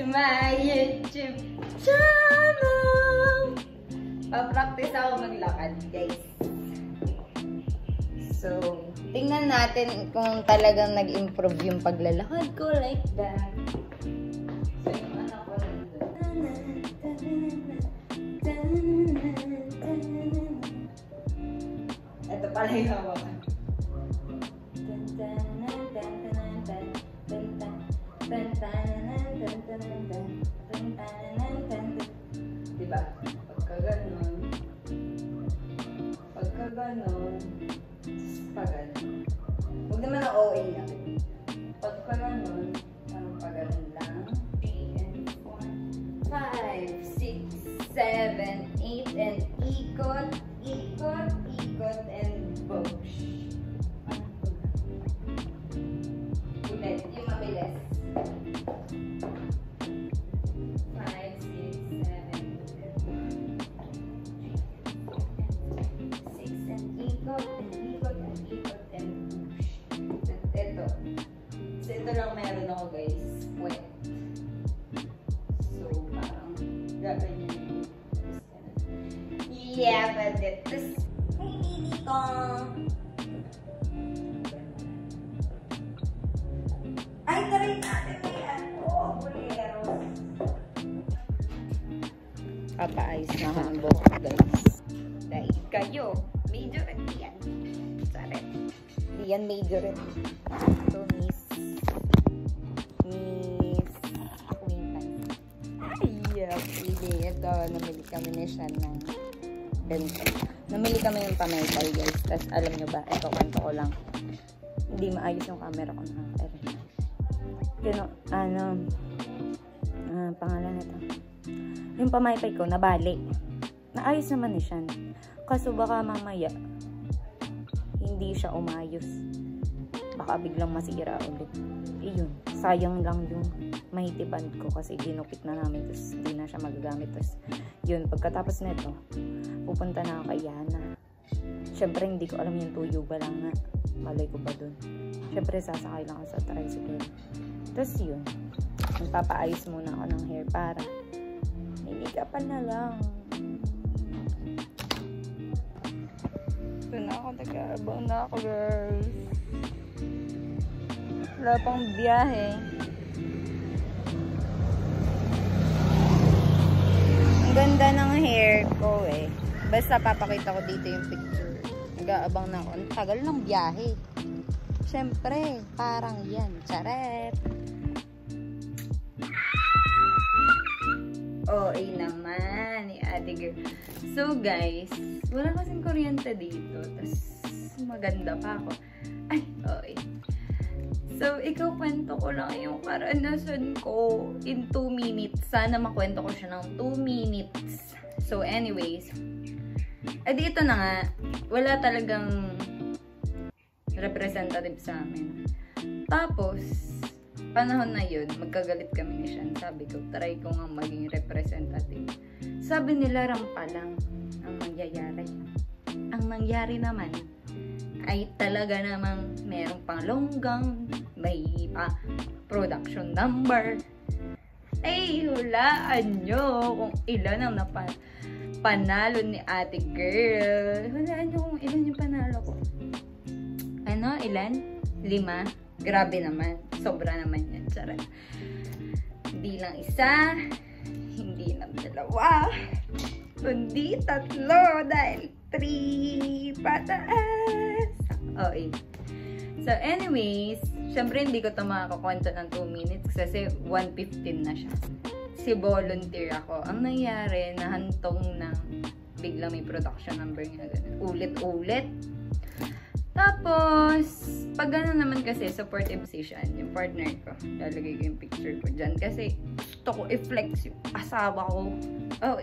my YouTube channel. Pa-practice ako maglakad, guys. So, tingnan natin kung talagang nag-improve yung paglalakad ko like that. So, yung anak ko nandun. Ito pala yung hawakan. Diba? Pagka ganon, pag ganon, huwag naman na OA lang. Pagka ganon, pag ganon lang. 3 and 4, 5, 6, 7, 8, and ikot, ikot, ikot, and push. Ulit, yung mabilis. 5, 6, 7, 6, and ikot, and ikot, and ikot, and push. Ito. So, ito lang meron ako, guys. Wet. So, parang gaganyan yung yeah, but this ay, dito. Ay, try natin may ano, bolero. Papaayos na ako ng buhok, guys. Dahil kayo, majority yan. Sorry. Hindi yan majority. So, Miss Acquaintance. Ay, pili. Ito, namili kami ni Sean ng bento. Namili kami ng pamaypay, guys. Tapos, alam nyo ba, ito, kwento ko lang. Hindi maayos yung camera ko na. Pangalan nito. Yung pamaypay ko, nabali. Naayos naman ni Sean. Kaso baka mamaya, hindi siya umayos. Baka biglang masira ulit. Iyon, sayang lang yung mahitipan ko kasi ginupit na namin. Tapos hindi na siya magagamit. Tapos yun, pagkatapos nito, pupunta na ako kay Yana. Siyempre, hindi ko alam yung tuyo ba lang na. Malay ko ba dun? Siyempre, sasakay lang ako sa tricycle. Tapos yun, magpapaayos muna ako ng hair para nilikapan na lang. Ito na ako, nag-aabang na ako, girls. Wala pang biyahe. Ang ganda ng hair ko eh. Basta papakita ko dito yung picture. Nag-aabang na ako. Ang tagal ng biyahe. Siyempre, parang yan. Charet! OA naman ni ate girl. So guys, wala kasing kuryente dito. Tapos maganda pa ako. Ay, OA. So, ikaw kwento ko lang yung karanasan ko in 2 minutes. Sana makwento ko siya ng 2 minutes. So anyways, dito na nga, wala talagang representative sa amin. Tapos, panahon na yun, magkagalit kami ni Sean. Sabi ko, try ko nga maging representative. Sabi nila, rampa lang ang mangyayari. Ang nangyari naman, ay talaga namang merong pang longgang, may pa production number. Ay, hulaan nyo kung ilan ang panalo ni ate girl. Hulaan nyo kung ilan yung panalo ko. Ano? Ilan? 5? Grabe naman. Sobra naman yan. Charot. Hindi lang isa. Hindi lang 2. Kundi 3. Dahil 3 pataas. Okay. So, anyways, syempre hindi ko ito makakakwento ng 2 minutes kasi 1:15 na siya. Si volunteer ako. Ang nangyari, nahantong ng biglang may production number nga ganun. Ulit-ulit. Tapos, pag gano'n naman kasi, supportive si Sean, yung partner ko. Lalagay ko yung picture ko dyan. Kasi, gusto ko i-flex yung asawa ko. Oh,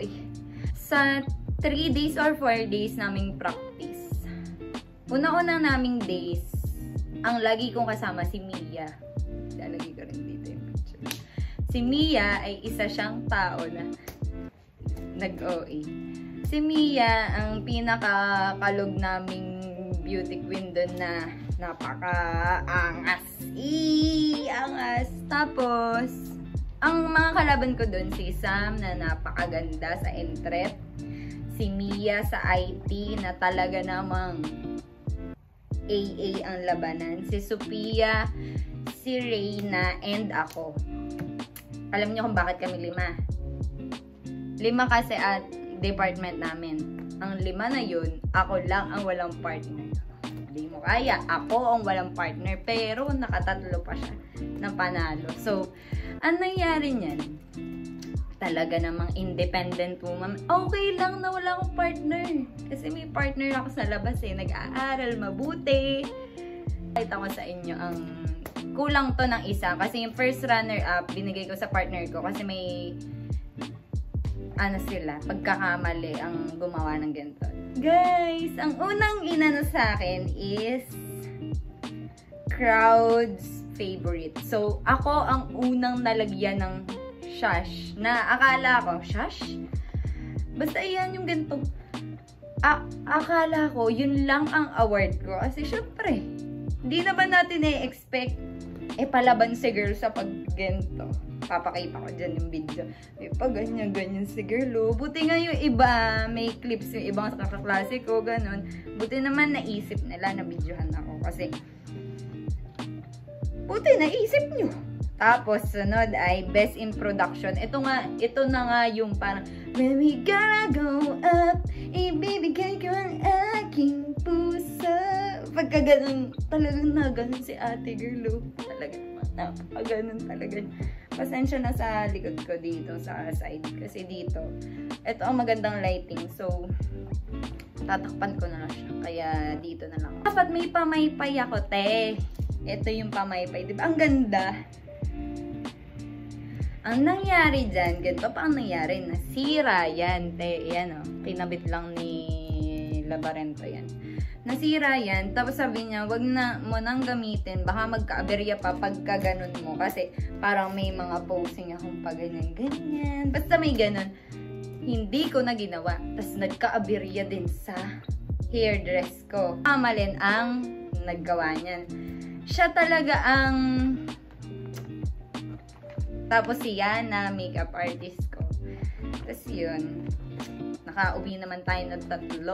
sa 3 days or 4 days naming practice. Una-una naming days, ang lagi kong kasama si Mia. Lalagay ko rin dito yung picture. Si Mia ay isa siyang tao na nag-OA. Si Mia, ang pinakakalog naming beauty queen doon na napaka-angas. Angas! Tapos, Ang mga kalaban ko dun, si Sam na napakaganda sa Entrep, si Mia sa IT na talaga namang AA ang labanan, si Sophia, si Reyna, and ako. Alam niyo kung bakit kami 5? 5 kasi at department namin. Ang 5 na yun, ako lang ang walang partner. Hindi mo kaya, ako ang walang partner, pero nakatatlo pa siya ng panalo. So, ang nangyari niyan, talaga namang independent woman. Okay lang na wala akong partner. Kasi may partner ako sa labas nag-aaral mabuti. Pakita ko sa inyo ang kulang to ng isa. Kasi yung first runner-up, binigay ko sa partner ko. Kasi may, sila, pagkakamali ang gumawa ng ganito. Guys, ang unang inano sa akin is crowd's favorite. So, ako ang unang nalagyan ng shush. Na akala ko, shush? Basta iyan yung ganito. Akala ko, yun lang ang award ko. Kasi syempre, hindi naman natin expect palaban si girl sa pag-ganto. Papakita ko dyan yung video. May pa ganyan si girl. Buti nga yung iba, may clips yung ibang kaklase ko, ganun. Buti naman naisip nila na videohan ako. Kasi, buti naisip nyo. Tapos, sunod ay Best in Production. Ito na nga yung parang, when we gotta go up, ibibigay ko ang aking puso. Pagka ganun, talagang na ganun si ate girl. Talagang napakaganon talaga. Pasensya na sa likod ko dito, sa side. Kasi dito, ito ang magandang lighting. So, tatakpan ko na lang siya. Kaya, dito na lang. Dapat may pamaypay ako, te. Ito yung pamaypay. Diba? Ang ganda. Ang nangyari dyan, ganito pa ang nangyari. Nasira yan, te. Yan, oh. Kinabit lang ni Labarento yan. Nasira yan. Tapos sabi niya, wag na mo nang gamitin. Baka magka-aberya pa pagka ganun mo. Kasi parang may mga posing akong pa ganyan. Basta may ganun. Hindi ko na ginawa. Tapos nagka-aberya din sa hairdress ko. Kamalin ang naggawa niyan. Siya talaga ang... Tapos siya na makeup artist ko. Tapos yun. Nakauwi naman tayo ng 3.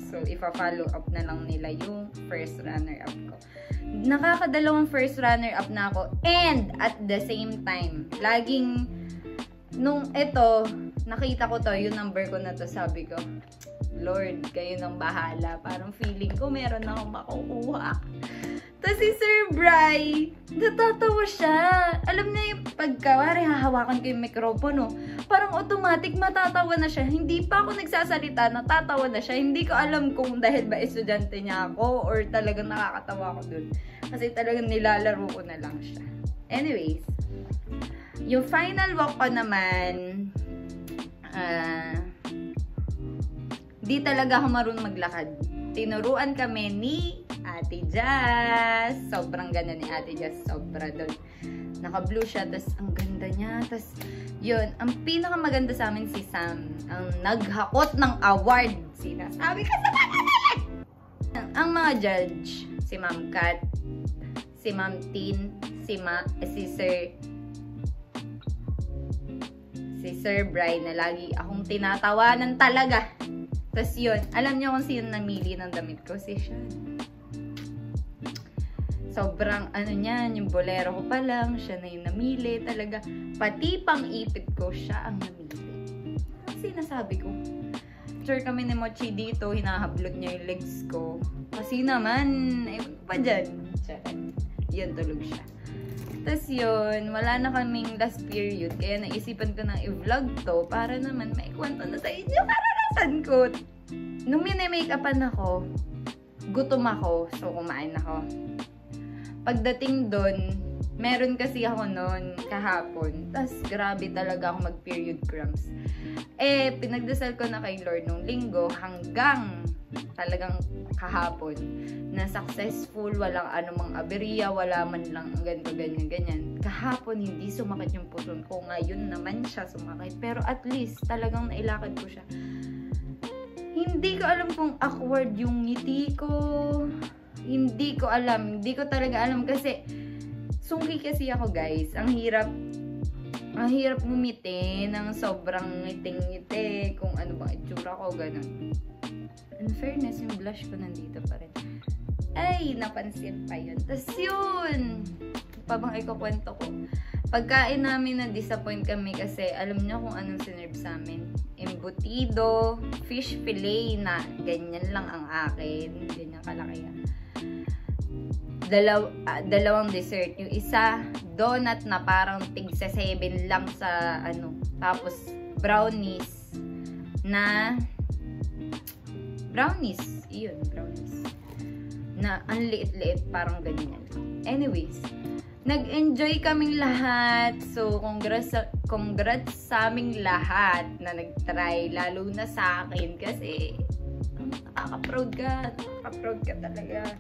So, ipa-follow up na lang nila yung first runner-up ko. Nakakadalawang first runner-up na ako. And, at the same time, laging, nung ito, nakita ko to, yung number ko na to, sabi ko, Lord, kayo nang bahala. Parang feeling ko meron akong makukuha. Tapos si Sir Bry, natatawa siya. Alam niya yung pagkawari, hahawakan ko yung mikropono. Parang automatic matatawa na siya. Hindi pa ako nagsasalita, natatawa na siya. Hindi ko alam kung dahil ba estudyante niya ako or talagang nakakatawa ko dun. Kasi talagang nilalaro ko na lang siya. Anyways, yung final walk ko naman, di talaga ako marunong maglakad. Tinuruan kami ni Ate Jazz. Sobrang ganda ni Ate Jazz. Sobra doon. Naka-blue siya. Tapos, ang ganda niya. Tapos, yun. Ang pinakamaganda sa amin si Sam. Ang naghakot ng award. Sinasabi ka sa panalit! Ang mga judge, si Ma'am Kat, si Ma'am Tin, si Sir Bry na lagi akong tinatawanan talaga. Tapos yun, alam niyo kung sino namili ng damit ko? Si Sean. Sobrang niyan, yung bolero ko pa lang, siya na yung namili talaga. Pati pang ipit ko, siya ang namili. Kasi nasabi ko, sure kami ni Mochi dito, hinahablot niya yung legs ko. Kasi naman, pa dyan. Yun, tulog siya. Tapos yun, wala na kaming last period, kaya naisipan ko na i-vlog to para naman maikwento na sa inyo karanasan ko. Nung mini-makeupan ako, gutom ako, so kumain ako. Pagdating doon, meron kasi ako noon kahapon, tas grabe talaga ako mag-period cramps. Pinagdasal ko na kay Lord nung linggo hanggang talagang kahapon na successful, walang anumang aberya, wala man lang ganito, ganyan. Kahapon hindi sumakit yung puson ko, ngayon naman siya sumakit. Pero at least talagang nailakad ko siya. Hindi ko alam kung awkward yung ngiti ko. Hindi ko alam. Hindi ko talaga alam kasi sungki kasi ako, guys. Ang hirap ang hirap ngumiti ng sobrang ngiting-ngiti, kung ano bang itsura ko, ganun. In fairness, yung blush ko nandito pa rin. Ay, napansin pa yun. Tas yun, pa bang ikukwento ko? Pagkain namin na-disappoint kami kasi alam niyo kung anong sinerve sa amin. Embutido, fish fillet na ganyan lang ang akin. Ganyan kalaki yan. Dalawang dessert. Yung isa, donut na parang tig-7 lang sa ano. Tapos, brownies. Iyon, brownies. Na ang liit-liit, parang ganyan. Anyways, nag-enjoy kaming lahat. So, congrats sa aming lahat na nag-try. Lalo na sa akin kasi nakaka-proud ka talaga.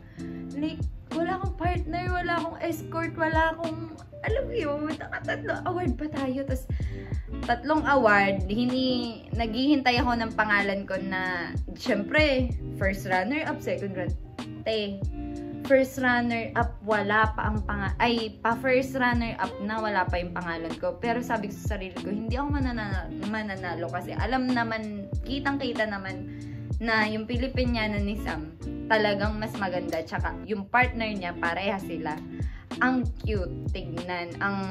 Like, wala akong partner, wala akong escort, wala akong, alam mo yun, nakatatlo award pa tayo. Tapos, 3 award, naghihintay ako ng pangalan ko na, syempre, first runner-up, second runner-up. First runner-up, wala pa ang pa-first runner-up na wala pa yung pangalan ko. Pero sabi ko sa sarili ko, hindi ako mananalo kasi alam naman, kitang-kita naman na yung Pilipiniana ni Sam talagang mas maganda. Tsaka yung partner niya, pareha sila. Ang cute tignan. Ang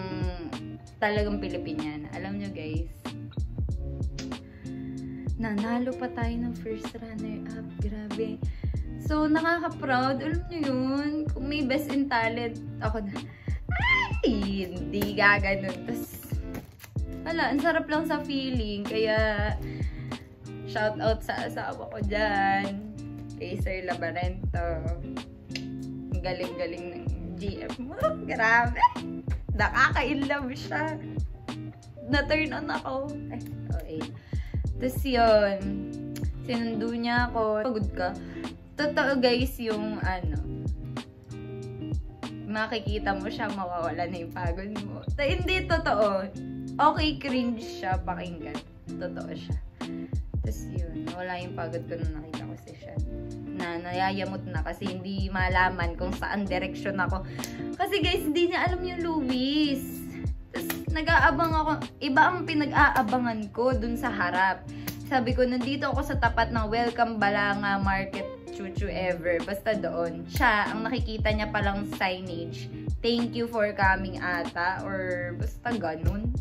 talagang Pilipiniana. Alam nyo guys, nanalo pa tayo ng first runner-up. Grabe. So, nakaka-proud. Alam nyo yun, kung may best in talent, ako na, ay, hindi gaganon. Tapos, wala, ang sarap lang sa feeling. Kaya, shout out sa asawa ko dyan. Kay Sir Labarento. Ang galing-galing ng GF mo. Grabe. Nakaka-inlove siya. Na-turn on ako. Okay. Tapos yun, sinundo niya ako. Pagod ka. Totoo guys, yung makikita mo siya, mawawala na yung pagod mo. Hindi totoo. Okay, cringe siya pakinggan. Totoo siya. Tapos yun, wala yung pagod ko nung nakita ko si Sean. Na nayayamot na kasi hindi malaman kung saan direction ako. Kasi guys, hindi niya alam yung Luis. Tapos nag-aabang ako. Iba ang pinag-aabangan ko dun sa harap. Sabi ko, nandito ako sa tapat ng Welcome Balanga Market Chuchu ever. Basta doon. Siya, ang nakikita niya palang signage. Thank you for coming ata. Or basta ganun.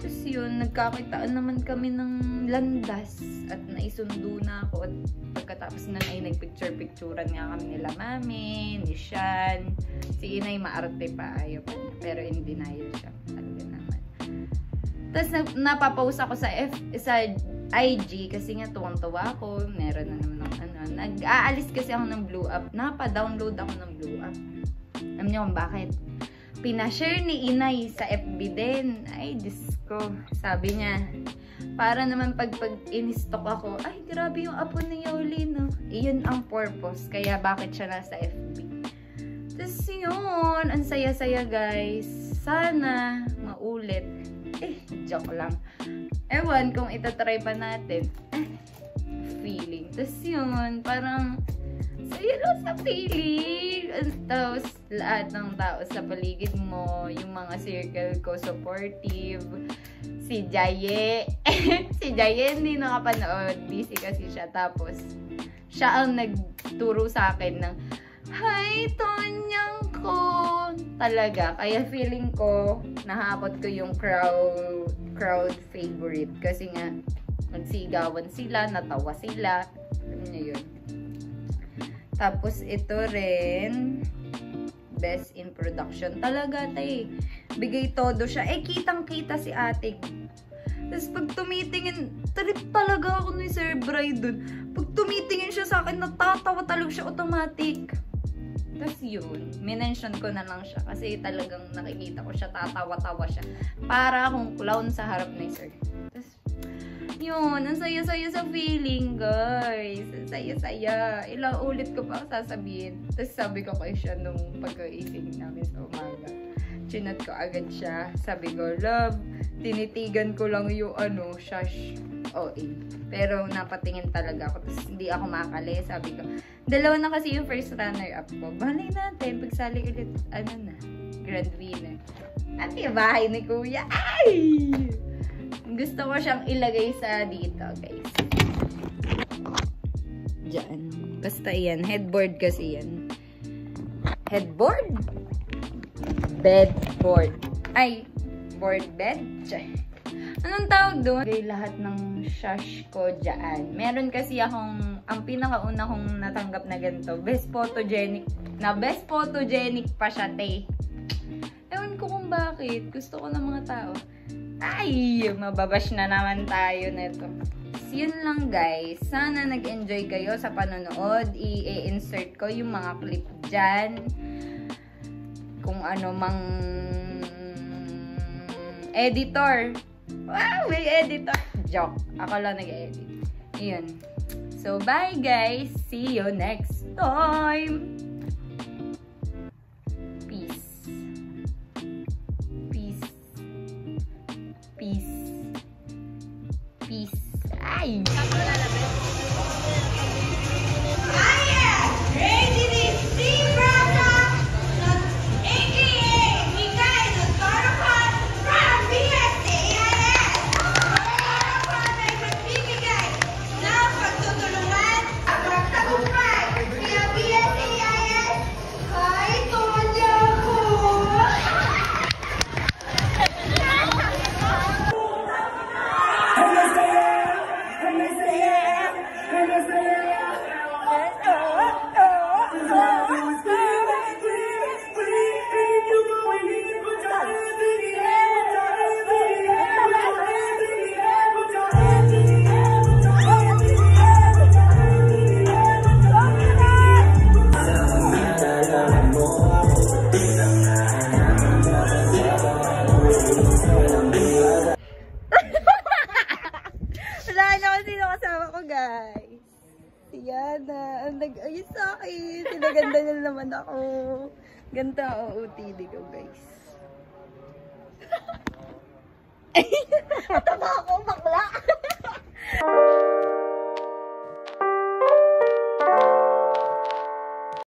Tapos yun, nagkakitaan naman kami ng landas. At naisundo na ako. At pagkatapos na ay nagpicture-picturean nga kami nila mami, ni Sean. Si Inay maarte pa. Ayaw pa niya. Pero in denial siya. Talaga naman. Tapos napapause ako sa IG kasi nga tuwang-tuwa ako. Meron na naman ako nag-aalis kasi ako ng Blue Up. Napa-download ako ng Blue Up. Alam niyo kung bakit? Pinashare ni Inay sa FB din. Ay, Diyos ko. Sabi niya, para naman pag in-stock ako, ay, grabe yung apo ni Yoli, no? Iyon ang purpose. Kaya bakit siya nasa FB? Tapos yun, ang saya-saya guys. Sana maulit. Joke lang. Ewan kung itatry pa natin. Feeling. Tapos yun, parang saya lang sa feeling. Tapos lahat ng tao sa paligid mo, yung mga circle ko supportive. Si Jaye. Si Jaye hindi nakapanood. Busy kasi siya. Tapos siya ang nagturo sa akin ng hi, Tonyang ko. Talaga. Kaya feeling ko, nahakot ko yung crowd favorite. Kasi nga, nagsigawan sila, natawa sila. Alam niyo yun. Tapos, ito rin, best in production. Talaga, tay. Bigay todo siya. Kitang-kita si ate. Tapos, pag tumitingin, trip talaga ako ni Sir Bry dun. Pag tumitingin siya sa akin, natatawa talaga siya automatic. Tapos yun, minention ko na lang siya kasi talagang nakikita ko siya, tatawa-tawa siya. Para akong clown sa harap ni Sir. Tapos, yun, ang saya-saya sa feeling, guys. Ang saya-saya. Ilang ulit ko pa sasabihin. Tapos sabi ko kay siya nung pag-iising namin sa umaga. Chinat ko agad siya. Sabi ko, love, tinitigan ko lang yung shush. Pero napatingin talaga ako. Tapos hindi ako makakali. Sabi ko, dalawa na kasi yung first runner-up ko. Balay natin. Pagsali ulit, grand winner. At yung bahay ni Kuya. Ay! Gusto ko siyang ilagay sa dito, guys. Diyan. Basta yan. Headboard kasi yan. Headboard? Bedboard. Ay, board bed? Anong tawag doon? Okay, lahat ng shush ko dyan. Meron kasi akong, ang pinakauna kong natanggap na ganito, best photogenic pa siya, te. Ewan ko kung bakit. Gusto ko ng mga tao. Ay, mababash na naman tayo nito. So, yun lang guys. Sana nag-enjoy kayo sa panonood. I-insert ko yung mga clip dyan. Kung ano mang editor. Wow, may editor. Joke. Ako lang nag-edit. Yun. So, bye guys. See you next time. Peace. Peace. Peace. Peace. Ay! Guys, si Yana, ang nag-ayos sa akin. Sinaganda na naman ako. Ganda ang OOTD ko, guys. Tama ako,